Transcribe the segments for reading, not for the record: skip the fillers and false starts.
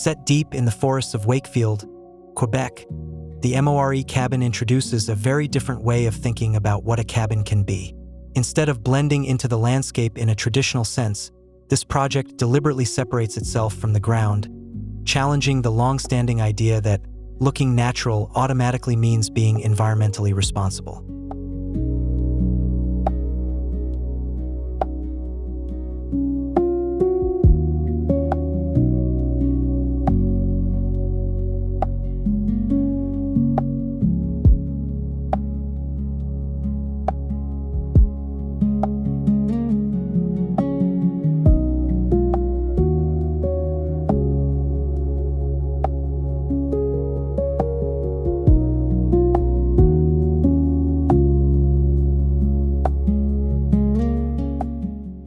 Set deep in the forests of Wakefield, Quebec, the m.o.r.e. cabin introduces a very different way of thinking about what a cabin can be. Instead of blending into the landscape in a traditional sense, this project deliberately separates itself from the ground, challenging the long-standing idea that looking natural automatically means being environmentally responsible.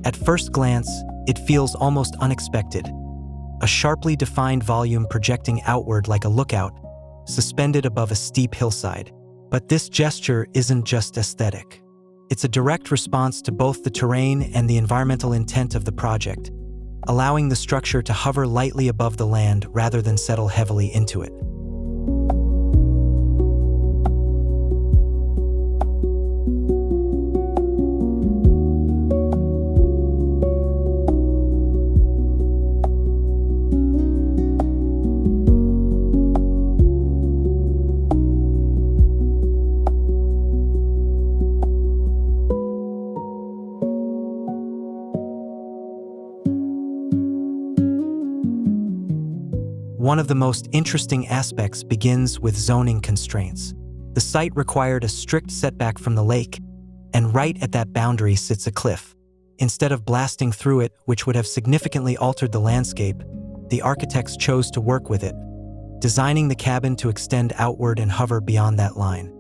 At first glance, it feels almost unexpected. A sharply defined volume projecting outward like a lookout, suspended above a steep hillside. But this gesture isn't just aesthetic. It's a direct response to both the terrain and the environmental intent of the project, allowing the structure to hover lightly above the land rather than settle heavily into it. One of the most interesting aspects begins with zoning constraints. The site required a strict setback from the lake, and right at that boundary sits a cliff. Instead of blasting through it, which would have significantly altered the landscape, the architects chose to work with it, designing the cabin to extend outward and hover beyond that line.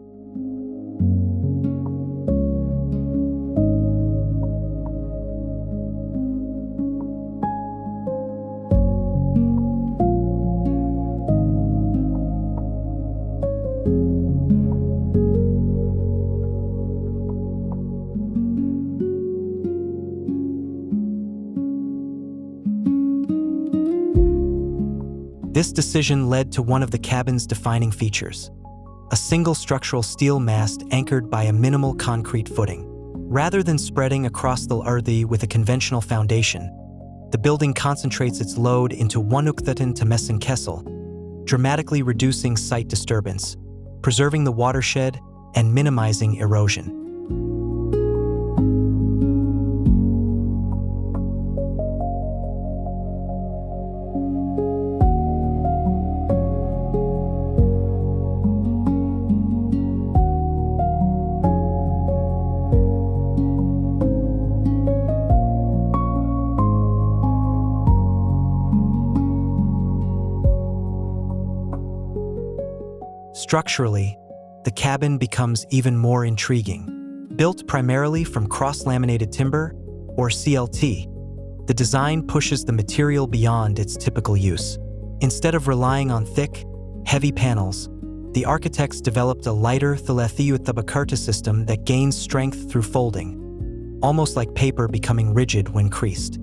This decision led to one of the cabin's defining features, a single structural steel mast anchored by a minimal concrete footing. Rather than spreading across the m.o.r.e. with a conventional foundation, the building concentrates its load into one to Messen Kessel, dramatically reducing site disturbance, preserving the watershed, and minimizing erosion. Structurally, the cabin becomes even more intriguing. Built primarily from cross-laminated timber, or CLT, the design pushes the material beyond its typical use. Instead of relying on thick, heavy panels, the architects developed a lighter Kariouk system that gains strength through folding, almost like paper becoming rigid when creased.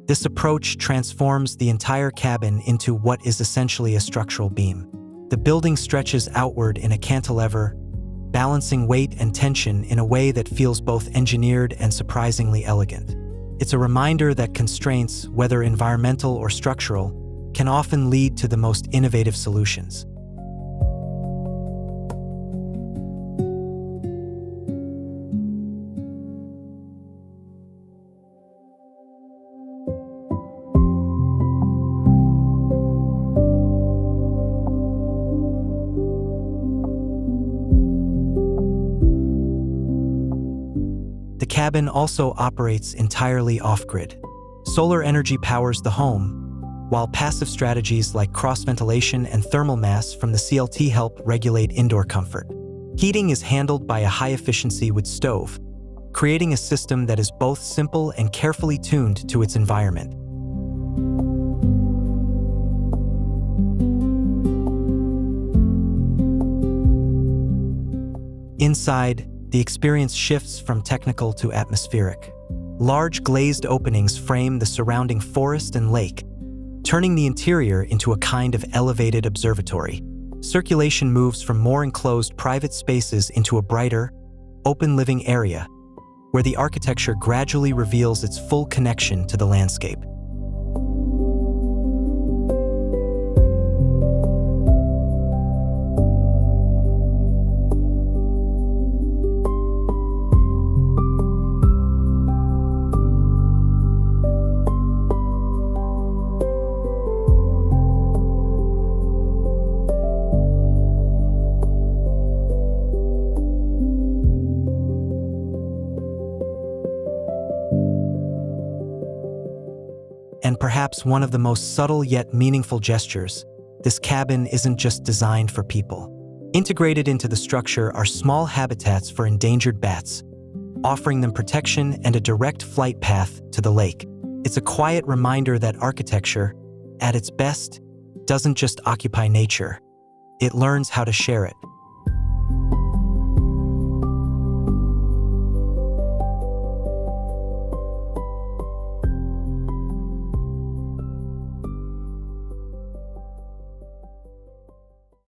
This approach transforms the entire cabin into what is essentially a structural beam. The building stretches outward in a cantilever, balancing weight and tension in a way that feels both engineered and surprisingly elegant. It's a reminder that constraints, whether environmental or structural, can often lead to the most innovative solutions. cabin also operates entirely off-grid. Solar energy powers the home, while passive strategies like cross-ventilation and thermal mass from the CLT help regulate indoor comfort. Heating is handled by a high-efficiency wood stove, creating a system that is both simple and carefully tuned to its environment. Inside, the experience shifts from technical to atmospheric. Large glazed openings frame the surrounding forest and lake, turning the interior into a kind of elevated observatory. Circulation moves from more enclosed private spaces into a brighter, open living area, where the architecture gradually reveals its full connection to the landscape. And perhaps one of the most subtle yet meaningful gestures, this cabin isn't just designed for people. Integrated into the structure are small habitats for endangered bats, offering them protection and a direct flight path to the lake. It's a quiet reminder that architecture, at its best, doesn't just occupy nature. It learns how to share it.